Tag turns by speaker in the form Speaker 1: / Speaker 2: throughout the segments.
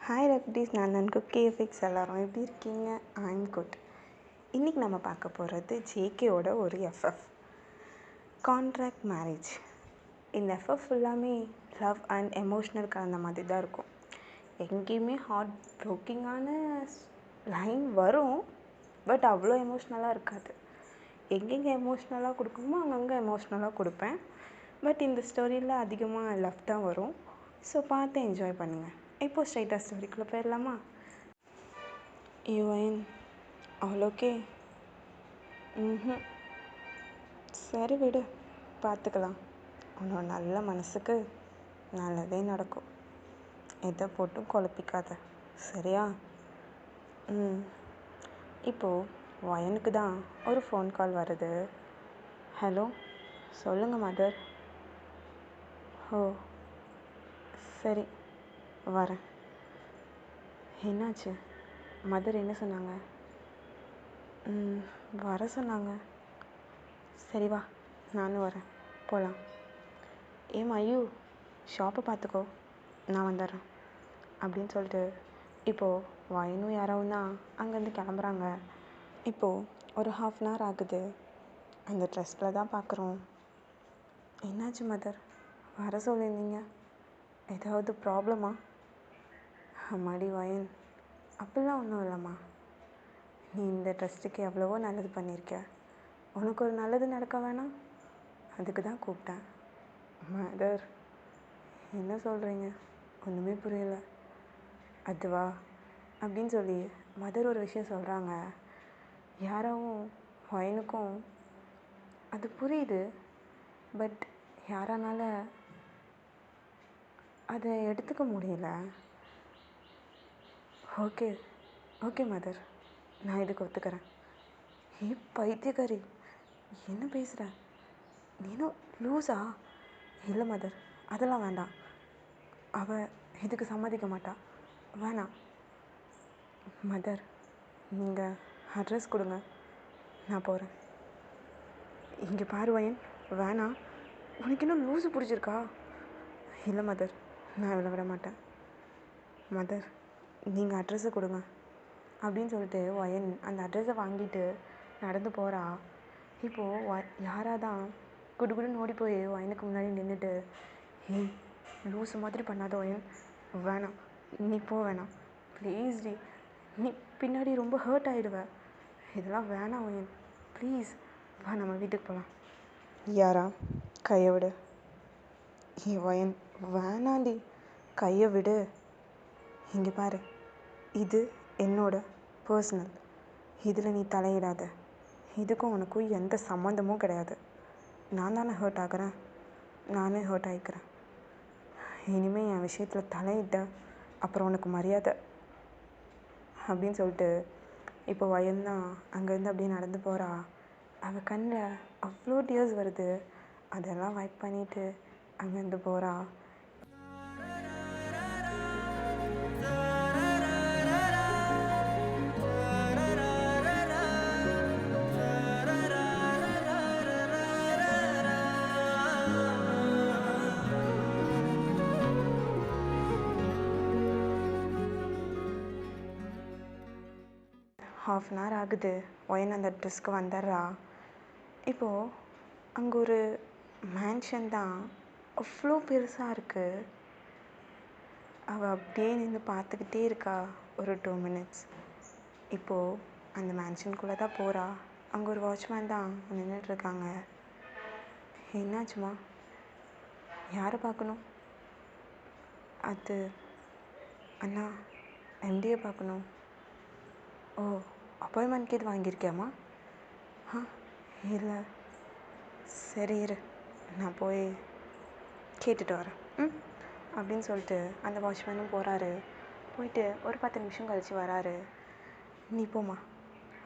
Speaker 1: Hi ரெப்டீஸ், நான் cookie effects. எல்லோரும் எப்படி இருக்கீங்க? I'm good. இன்றைக்கி நம்ம பார்க்க போகிறது ஜேகேவோட ஒரு எஃப்எஃப் கான்ட்ராக்ட் மேரேஜ். இந்த எஃப்எஃப் ஃபுல்லாமே லவ் அண்ட் எமோஷ்னல் கலந்த மாதிரி தான் இருக்கும். எங்கேயுமே ஹார்ட் ப்ரோக்கிங்கான லைன் வரும், பட் அவ்வளோ எமோஷ்னலாக இருக்காது. எங்கெங்கே எமோஷ்னலாக கொடுக்கணுமோ அங்கங்கே எமோஷ்னலாக கொடுப்பேன். பட் இந்த ஸ்டோரியில் அதிகமாக லவ் தான் வரும். ஸோ பார்த்து என்ஜாய் பண்ணுங்கள். இப்போது ஸ்ட்ரைட்டாக ஸ்டோரிக்குள்ளே போயிடலாமா? Yuvan all okay? சரி விடு, பார்த்துக்கலாம். உன்னோட நல்ல மனசுக்கு நல்லதே நடக்கும். எதை போட்டும் குழப்பிக்காத, சரியா? இப்போது வயனுக்கு தான் ஒரு ஃபோன் கால் வருது. ஹலோ, சொல்லுங்கள் மதர். ஓ சரி, வரேன். என்னாச்சு? மதர் என்ன சொன்னாங்க? வர சொன்னாங்க. சரி வா, நானும் வரேன், போகலாம். ஐயோ, ஷாப்பை பார்த்துக்கோ, நான் வந்துடுறேன் அப்படின்னு சொல்லிட்டு இப்போது வயனும் யாராவும் தான் அங்கேருந்து கிளம்புறாங்க. இப்போது ஒரு 1/2 hour ஆகுது. அந்த ட்ரெஸ்ஸில் தான் பார்க்குறோம். என்னாச்சு மதர், வர சொல்லியிருந்தீங்க, ஏதாவது ப்ராப்ளமா? அம்மாடி வயன், அப்படிலாம் ஒன்றும் இல்லைம்மா. நீ இந்த ட்ரஸ்ட்டுக்கு எவ்வளவோ நல்லது பண்ணியிருக்க. உனக்கு ஒரு நல்லது நடக்க வேணாம்? அதுக்கு தான் கூப்பிட்டேன். மதர், என்ன சொல்கிறீங்க? ஒன்றுமே புரியலை. அதுவா அப்படின்னு சொல்லி மதர் ஒரு விஷயம் சொல்கிறாங்க. யாராவும் வயனுக்கும் அது புரியுது, பட் யாரானால அதை எடுத்துக்க முடியல. ஓகே ஓகே மதர், நான் இதுக்கு ஒத்துக்கிறேன். பைத்தியக்காரி, என்ன பேசுகிற? நீனும் லூஸா? இல்லை மதர், அதெல்லாம் வேண்டாம். அவள் இதுக்கு சம்மதிக்க மாட்டா. வேணாம் மதர், நீங்கள் அட்ரஸ் கொடுங்க, நான் போகிறேன். இங்கே பாரு வயன், வேணாம். உனக்கு இன்னும் லூஸு பிடிச்சிருக்கா? இல்லை மதர், நான் இவ்வளோ விட மாட்டேன். மதர், நீங்கள் அட்ரஸை கொடுங்க அப்படின்னு சொல்லிட்டு வயன் அந்த அட்ரஸை வாங்கிட்டு நடந்து போகிறா. இப்போது யாராக தான் குடுகுடுன்னு ஓடி போய் வயனுக்கு முன்னாடி நின்றுட்டு, ஏய் லூஸு மாதிரி பண்ணாத வயன், வேணாம், நீ போ, வேணாம் ப்ளீஸ் டி, நீ பின்னாடி ரொம்ப ஹர்ட் ஆகிடுவ. இதெல்லாம் வேணாம் வயன், ப்ளீஸ் வா, நம்ம வீட்டுக்கு போகலாம். யாரா, கையை விடு. வயன், வேணாண்டி, கையை விடு. இங்கே பாரு, இது என்னோட பர்சனல், இதில் நீ தலையிடாத. இதுக்கும் உனக்கும் எந்த சம்மந்தமும் கிடையாது. நான் தானே ஹர்ட் ஆகிறேன், நானே ஹர்ட் ஆகிக்கிறேன். இனிமேல் என் விஷயத்தில் தலையிட்ட அப்புறம் உனக்கு மரியாதை அப்படின்னு சொல்லிட்டு இப்போ வயல்தான் அங்கேருந்து அப்படியே நடந்து போகிறா. அவள் கண்ணில் அவ்வளோ டியர்ஸ் வருது. அதெல்லாம் வைப் பண்ணிவிட்டு அங்கேருந்து போகிறா. ½ hour ஆகுது. ஒயன் அந்த ட்ரெஸ்க்கு வந்துடுறா. இப்போது அங்கே ஒரு மேன்ஷன் தான், அவ்வளோ பெருசாக இருக்குது. அவள் அப்படியே நின்று பார்த்துக்கிட்டே இருக்கா ஒரு 2 minutes. இப்போது அந்த மேன்ஷனுக்குள்ளே தான் போகிறா. அங்கே ஒரு வாட்ச்மேன் தான் நின்றுட்டுருக்காங்க. என்னாச்சுமா? யாரை பார்க்கணும்? அது அண்ணா, எம்டியை பார்க்கணும். ஓ, அப்பாயின்மெண்ட் கேட்டு வாங்கியிருக்கியாம்மா? இல்லை. சரி இரு, நான் போய் கேட்டுட்டு வரேன் அப்படின்னு சொல்லிட்டு அந்த வாட்ச்மேனும் போகிறாரு. போயிட்டு ஒரு 10 நிமிஷம் கழித்து வராரு. நீ போம்மா,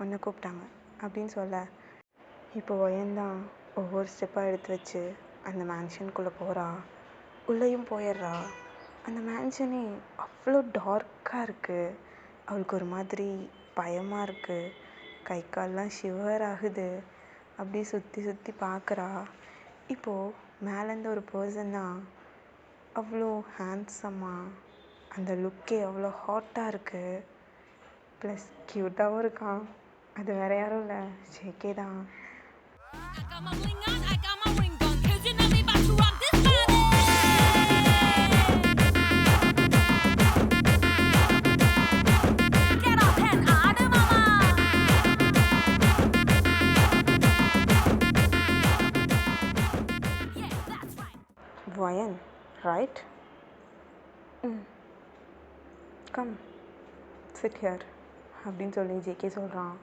Speaker 1: உன்னை கூப்பிட்டாங்க அப்படின்னு சொல்ல, இப்போ வயன்தான் ஒவ்வொரு ஸ்டெப்பாக எடுத்து வச்சு அந்த மேன்ஷனுக்குள்ளே போகிறா. உள்ளேயும் போயிடுறா. அந்த மேன்ஷனே அவ்வளோ டார்க்காக இருக்குது. அவளுக்கு ஒரு மாதிரி பயமாக இருக்குது. கை கால்லாம் ஷிவர் ஆகுது. அப்படியே சுற்றி சுற்றி பார்க்குறா. இப்போது மேலேருந்து ஒரு பர்சன் தான் அவ்வளோ ஹேண்ட்ஸம்மாக அந்த லுக்கே அவ்வளோ ஹாட்டாக இருக்குது. ப்ளஸ் க்யூட்டாகவும் இருக்கான். அது வேறு யாரும் இல்லை, ஜேகே தான். வயன் ரைட்? கம் சிட் ஹியர் அப்படின்னு சொல்லி ஜேகே சொல்கிறான்.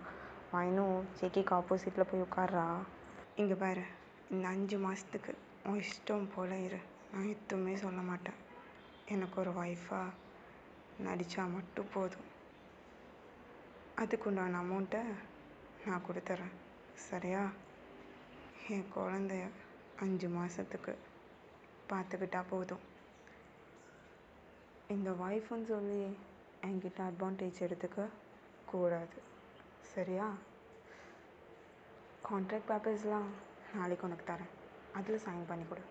Speaker 1: வயனும் ஜேகேக்கு ஆப்போசிட்டில் போய் உட்கார்றா. இங்கே பாரு, இந்த 5 மாதத்துக்கு உன் இஷ்டம் போல இரு, நான் எதுவுமே சொல்ல மாட்டேன். எனக்கு ஒரு ஒய்ஃபாக நடித்தா மட்டும் போதும். அதுக்குண்டான அமௌண்ட்டை நான் கொடுத்துட்றேன், சரியா? என் குழந்தைய 5 மாதத்துக்கு பார்த்துக்கிட்டா போதும். இந்த ஒய்ஃப்னு சொல்லி என்கிட்ட அட்வான்டேஜ் எடுத்துக்க கூடாது, சரியா? கான்ட்ராக்ட் பேப்பர்ஸ்லாம் நாளைக்கு உனக்கு தரேன், அதில் சைன் பண்ணி கொடு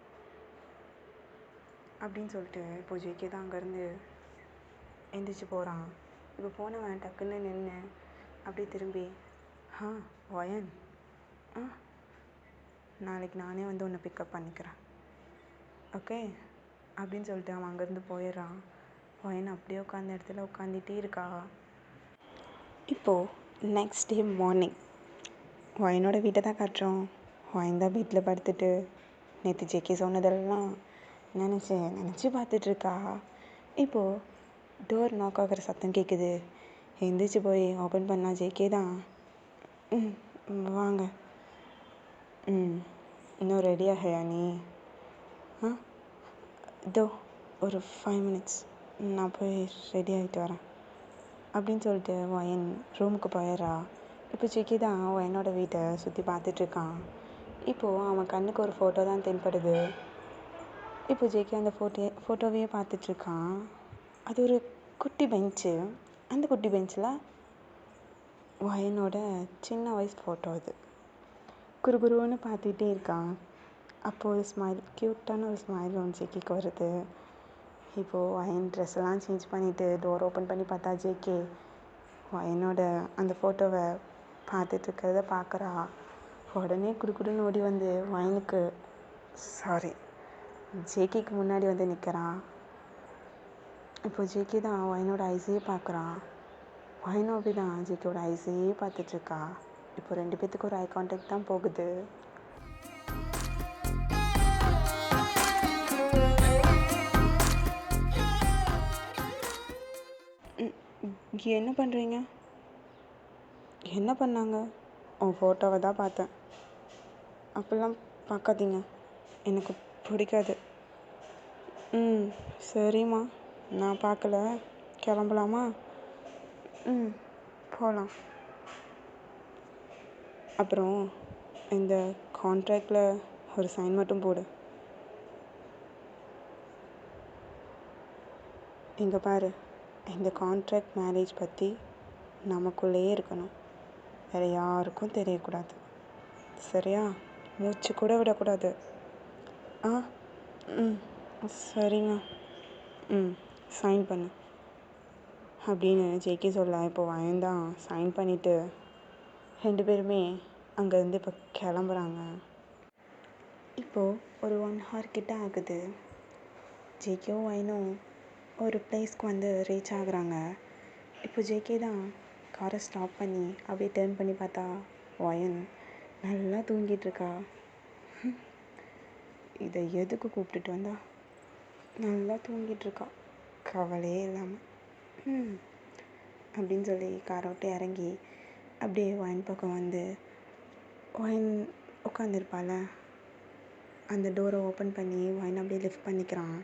Speaker 1: அப்படின்னு சொல்லிட்டு இப்போ ஜேகே தான் அங்கேருந்து எந்திரிச்சு போகிறான். இப்போ போனவன் டக்குன்னு நின்று அப்படியே திரும்பி, வயன், நாளைக்கு நானே வந்து உன்னை பிக்கப் பண்ணிக்கிறேன், ஓகே அப்படின்னு சொல்லிட்டு அவன் அங்கேருந்து போயிடுறான். வயன் அப்படியே உட்காந்த இடத்துல உட்காந்துட்டே இருக்கா. இப்போது நெக்ஸ்ட் டே மார்னிங் வயனோட வீட்டை தான் காட்டுறோம். வயன் தான் வீட்டில் படுத்துட்டு நேற்று ஜேகே சொன்னதெல்லாம் நினச்சி பார்த்துட்ருக்கா. இப்போது டோர் நாக் ஆகிற சத்தம் கேட்குது. எந்திரிச்சு போய் ஓப்பன் பண்ணால் ஜேகே தான். வாங்க. இன்னும் ரெடியாகியா நீ? இதோ ஒரு 5 minutes நான் போய் ரெடி ஆகிட்டு வரேன் அப்படின்னு சொல்லிட்டு வயன் ரூமுக்கு போயிடுறா. இப்போ ஜேகே தான் வயனோட வீட்டை சுற்றி பார்த்துட்ருக்கான். இப்போது அவன் கண்ணுக்கு ஒரு ஃபோட்டோ தான் தென்படுது. இப்போ ஜேகே அந்த ஃபோட்டோவையே பார்த்துட்ருக்கான். அது ஒரு குட்டி பெஞ்சு. அந்த குட்டி பெஞ்சில் வயனோட சின்ன வயசு ஃபோட்டோ. அது குறுகுருன்னு பார்த்துக்கிட்டே இருக்கான். அப்போது ஒரு ஸ்மைல், க்யூட்டான ஒரு ஸ்மைல் ஒன்று ஜேகேக்கு வருது. இப்போது வயன் ட்ரெஸ்ஸெல்லாம் சேஞ்ச் பண்ணிவிட்டு டோர் ஓப்பன் பண்ணி பார்த்தா ஜேகே வயனோட அந்த ஃபோட்டோவை பார்த்துட்ருக்கிறத பார்க்குறா. உடனே குடுக்குடுன்னு ஓடி வந்து ஜேகேக்கு முன்னாடி வந்து நிற்கிறான். இப்போ ஜேகே தான் வயனோட ஐஸையே பார்க்குறான். வயனும் அப்படி தான் ஜேகேவோட ஐஸையே பார்த்துட்ருக்கா. இப்போ 2 பேர்த்துக்கு ஒரு ஐ கான்டாக்ட் தான் போகுது. என்ன பண்ணுறீங்க? என்ன பண்ணாங்க? உன் ஃபோட்டோவை தான் பார்த்தேன். அப்போல்லாம் பார்க்காதீங்க, எனக்கு பிடிக்காது. சரிம்மா, நான் பார்க்கல, கிளம்பலாமா? போகலாம். அப்புறம் இந்த கான்ட்ராக்டில் ஒரு சைன் மட்டும் போடு. இங்கே பாரு, இந்த கான்ட்ராக்ட் மேரேஜ் பற்றி நமக்குள்ளேயே இருக்கணும், வேறு யாருக்கும் தெரியக்கூடாது, சரியா? மூச்சு கூட விடக்கூடாது. சரிங்க. சைன் பண்ணு அப்படின்னு ஜேகே சொல்ல, இப்போ வயன் தான் சைன் பண்ணிவிட்டு 2 பேருமே அங்கேருந்து இப்போ கிளம்புறாங்க. இப்போது ஒரு 1 hour கிட்ட ஆகுது. ஜேகேவும் வயனும் ஒரு பிளேஸ்க்கு வந்து ரீச் ஆகுறாங்க. இப்போ ஜேகே தான் காரை ஸ்டாப் பண்ணி அப்படியே டர்ன் பண்ணி பார்த்தா வயன் நல்லா தூங்கிட்டுருக்கா. இதை எதுக்கு கூப்பிட்டுட்டு வந்தா? நல்லா தூங்கிட்டுருக்கா, கவலையே இல்லாமல். அப்படின்னு சொல்லி காரை விட்டு இறங்கி அப்படியே வயன் பக்கம் வந்து வயன் உட்காந்துருப்பாள், அந்த டோரை ஓப்பன் பண்ணி வயன் அப்படியே லிஃப்ட் பண்ணிக்கிறான்.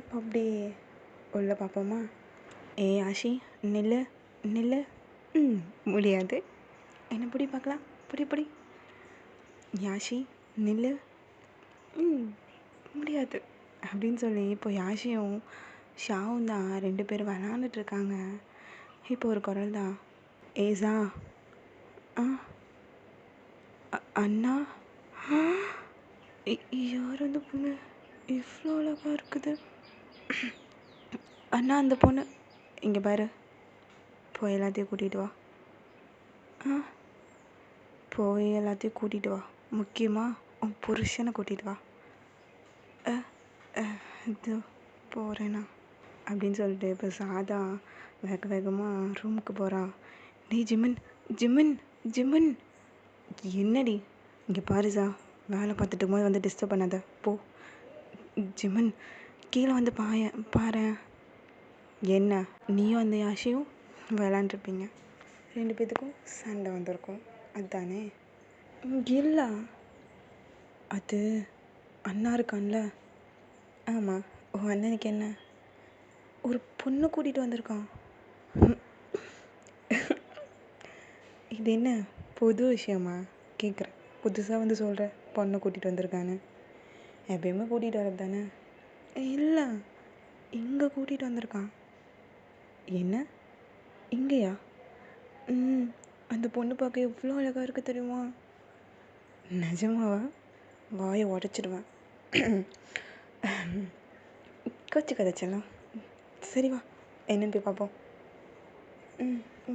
Speaker 1: இப்போ அப்படியே உள்ளே பார்ப்போமா? ஆஷி, நில்லு. முடியாது, என்ன பிடி பார்க்கலாம், பிடி. யாஷி நில்லு. முடியாது அப்படின்னு சொல்லி இப்போ யாஷியும் ஷாவும் தான் 2 பேரும் விளாண்டுட்ருக்காங்க. இப்போ ஒரு குரல் தான், ஏசா. அண்ணா. யார் அந்த பொண்ணு இவ்வளோ அழகாக இருக்குது? அண்ணா அந்த பொண்ணு இங்கே பாரு, போய் எல்லாத்தையும் கூட்டிகிட்டு வா. ஆ, போய் எல்லாத்தையும் கூட்டிகிட்டு வா. முக்கியமாக உன் புருஷனை கூட்டிகிட்டு வா. இது போகிறேண்ணா அப்படின்னு சொல்லிட்டு இப்போ சாதா வேக வேகமாக ரூமுக்கு போகிறா. நீ ஜிமின் ஜிமின் ஜிமின், என்னடி இங்கே பாருசா, வேலை பார்த்துட்டு போது வந்து டிஸ்டர்ப் பண்ணாத போ. ஜிமின் கீழே வந்து பாரு. என்ன, நீயும் அந்த யாஷியும் விளாண்டுருப்பீங்க, 2 பேத்துக்கும் சண்டை வந்திருக்கும் அதுதானே? இல்லை, அது அண்ணா இருக்கான்ல. ஆமாம், உன் அண்ணனுக்கு என்ன, ஒரு பொண்ணு கூட்டிகிட்டு வந்திருக்கான். இது என்ன புது விஷயமா கேட்குறேன்? புதுசாக வந்து சொல்கிற பொண்ணை கூட்டிகிட்டு வந்திருக்கான்னு. எப்பயுமே கூட்டிகிட்டு வரது தானே? இல்லை, இங்கே கூட்டிகிட்டு வந்திருக்கான். என்ன, இங்கேயா? அந்த பொண்ணு பார்க்க எவ்வளோ அழகாக இருக்குது தெரியுமா? நிஜமாவா? வாயை உடச்சிடுவேன். கொச்சு கதைச்சலாம். சரி வா, என்னன்னு போய் பார்ப்போம்.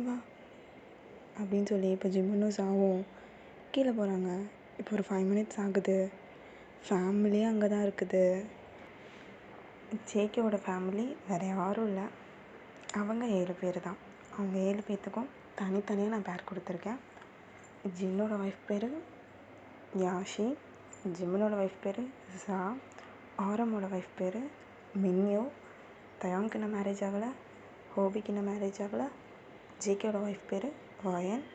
Speaker 1: வா அப்படின்னு சொல்லி இப்போ ஜிம்முன்னும் சாவும் கீழே போகிறாங்க. இப்போ ஒரு 5 மினிட்ஸ் ஆகுது. ஃபேமிலியே அங்கே தான் இருக்குது. ஜேகேவோட ஃபேமிலி வேறு யாரும் இல்லை, அவங்க 7 பேர் தான். அவங்க 7 பேர்த்துக்கும் தனித்தனியாக நான் பேர் கொடுத்துருக்கேன். ஜின்னோட ஒய்ஃப் பேர் யாஷி, ஜிம்மனோட ஒய்ஃப் பேர் ஜா, ஆரமோட ஒய்ஃப் பேர் மின்யோ, தயாங்க்கு இன்னும் மேரேஜ் ஆகலை, ஹோபிக்கு இன்னும் மேரேஜ் ஆகலை, ஜேகேவோட ஒய்ஃப் பேர் வாயன்,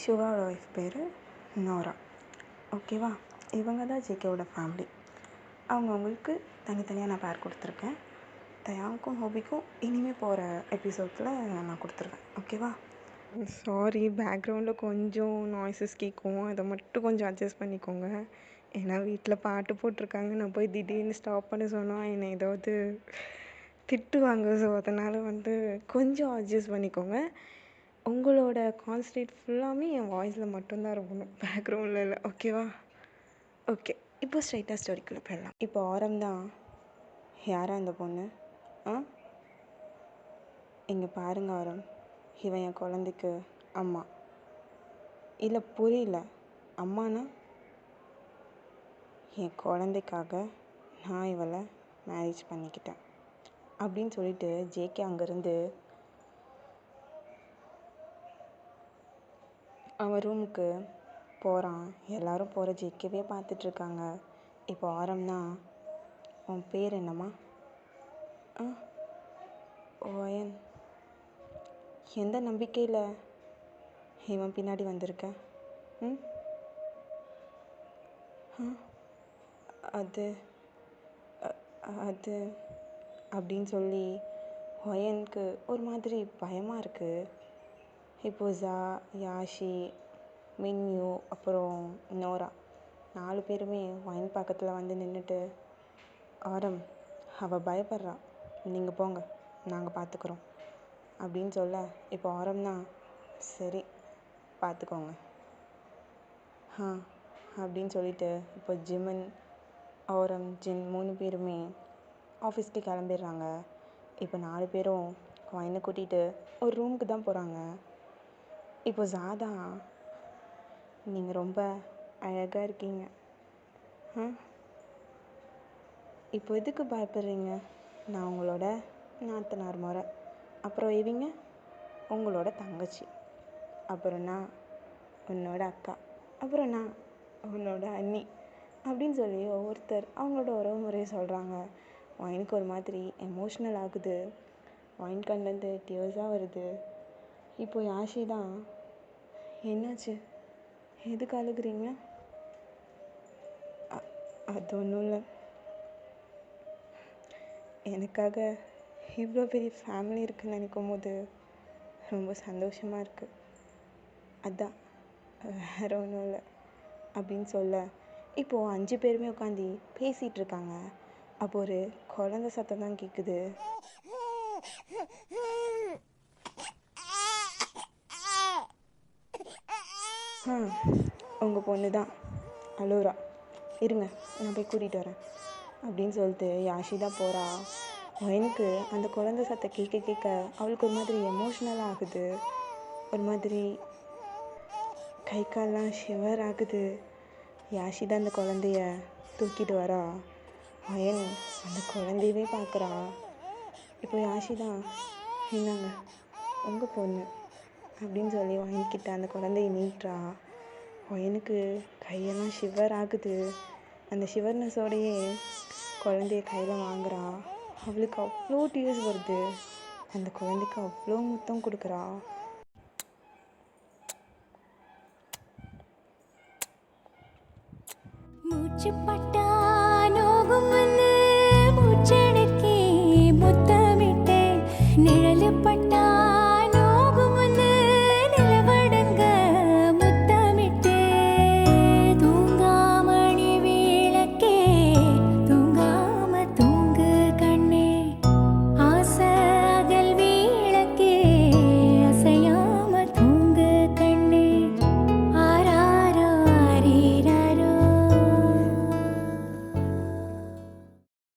Speaker 1: சிவாவோட ஒய்ஃப் பேர் நோரா. ஓகேவா? இவங்க தான் ஜேகேவோட ஃபேமிலி. அவங்களுக்கு தனித்தனியாக நான் பேர் கொடுத்துருக்கேன். தயாங்க்கும் ஹோபிக்கும் இனிமேல் போகிற எபிசோட்ஸில் நான் கொடுத்துருவேன். ஓகேவா? சாரி, பேக்ரவுண்டில் கொஞ்சம் நாய்ஸஸ் கேட்கும், அதை மட்டும் கொஞ்சம் அட்ஜஸ்ட் பண்ணிக்கோங்க. ஏன்னா வீட்டில் பாட்டு போட்டிருக்காங்க, நான் போய் திடீர்னு ஸ்டாப் பண்ண சொன்னால் என்னை ஏதாவது திட்டுவாங்க. ஸோ அதனால் வந்து கொஞ்சம் அட்ஜஸ்ட் பண்ணிக்கோங்க. உங்களோட கான்சன்ட்ரேட் ஃபுல்லாமே என் வாய்ஸில் மட்டும்தான் இருக்கணும், பேக்ரவுண்டில் இல்லை. ஓகேவா? ஓகே, இப்போ ஸ்ட்ரைட்டாக ஸ்டோரிக்குள்ளே போயிடலாம். இப்போ ஆரம் தான். யாரா அந்த பொண்ணு? இங்கே பாருங்க ஆரம், இவன் என் குழந்தைக்கு அம்மா. இல்லை புரியல, அம்மானா என் குழந்தைக்காக நான் இவளை மேரேஜ் பண்ணிக்கிட்டேன் அப்படின்னு சொல்லிட்டு ஜேகே அங்கேருந்து அவன் ரூமுக்கு போகிறான். எல்லோரும் போகிற ஜேகேவே பார்த்துட்ருக்காங்க. இப்போ ஆரம்னா, உன் பேர் என்னம்மா? ஓயன். எந்த நம்பிக்கையில் இவன் பின்னாடி வந்திருக்க? அது அது அப்படின்னு சொல்லி ஒயனுக்கு ஒரு மாதிரி பயமாக இருக்குது. இப்போ ஜா, யாஷி, மின்யூ, அப்புறம் நோரா 4 பேருமே ஒயன் பக்கத்தில் வந்து நின்றுட்டு, ஆரம் அவள் பயப்படுறா, நீங்கள் போங்க, நாங்கள் பார்த்துக்குறோம் அப்படின்னு சொல்ல, இப்போ ஆரம் தான், சரி பார்த்துக்கோங்க அப்படின்னு சொல்லிட்டு இப்போ ஜிமன், ஆரம், ஜின் 3 பேருமே ஆஃபீஸ்க்கு கிளம்பிடுறாங்க. இப்போ 4 பேரும் ஒயனை கூட்டிகிட்டு ஒரு ரூமுக்கு தான் போகிறாங்க. இப்போ ஜாதா, நீங்கள் ரொம்ப அழகாக இருக்கீங்க, இப்போ எதுக்கு பயப்படுறீங்க? நான் உங்களோட நாத்தனார் முறை, அப்புறம் இவங்க உங்களோட தங்கச்சி, அப்புறம் நான் உன்னோட அக்கா, அப்புறம் நான் உன்னோட அண்ணி அப்படின்னு சொல்லி ஒவ்வொருத்தர் அவங்களோட உறவு முறையை சொல்கிறாங்க. ஒயினுக்கு ஒரு மாதிரி எமோஷ்னல் ஆகுது. ஒயின் கண்லேருந்து டியர்ஸாக வருது. இப்போ யாஷி தான், என்னாச்சு, எதுக்கு அழுகுறீங்க? அது ஒன்றும் இல்லை, எனக்காக இவ்வளோ பெரிய ஃபேமிலி இருக்குதுன்னு நினைக்கும் போது ரொம்ப சந்தோஷமாக இருக்குது, அதான், வேறு ஒன்றும் இல்லை அப்படின்னு சொல்ல, இப்போது 5 பேருமே உட்காந்து பேசிகிட்டு இருக்காங்க. அப்போ ஒரு குழந்த சத்தம் தான் கேட்குது. உங்கள் பொண்ணு தான் அழுறா, இருங்க நான் போய் கூட்டிகிட்டு வரேன் அப்படின்னு சொல்லிட்டு யாஷிதா போகிறா. எனக்கு அந்த குழந்தை சத்தம் கேட்க கேட்க அவளுக்கு ஒரு மாதிரி எமோஷ்னலாக ஆகுது. ஒரு மாதிரி கை கால்லாம் ஷிவர் ஆகுது. யாஷிதா அந்த குழந்தைய தூக்கிட்டு வரா. அயன் அந்த குழந்தையவே பார்க்குறா. இப்போ யாஷிதா, என்னங்க உங்கள் பொண்ணு அப்படின்னு சொல்லி வாங்கிக்கிட்ட அந்த குழந்தைய நீட்டுறா. எனக்கு கையெல்லாம் ஷிவர் ஆகுது. அந்த ஷிவர்னஸோடையே குழந்தைய கையில் வாங்குறா. அவளுக்கு அவ்வளோ டீயர்ஸ் வருது. அந்த குழந்தைக்கு அவ்வளோ முத்தம் கொடுக்குறா.
Speaker 2: மூச்சு பட்டா நோகும் வந்து மூச்சடக்கி முத்தமிட்டே நிழலு பட்ட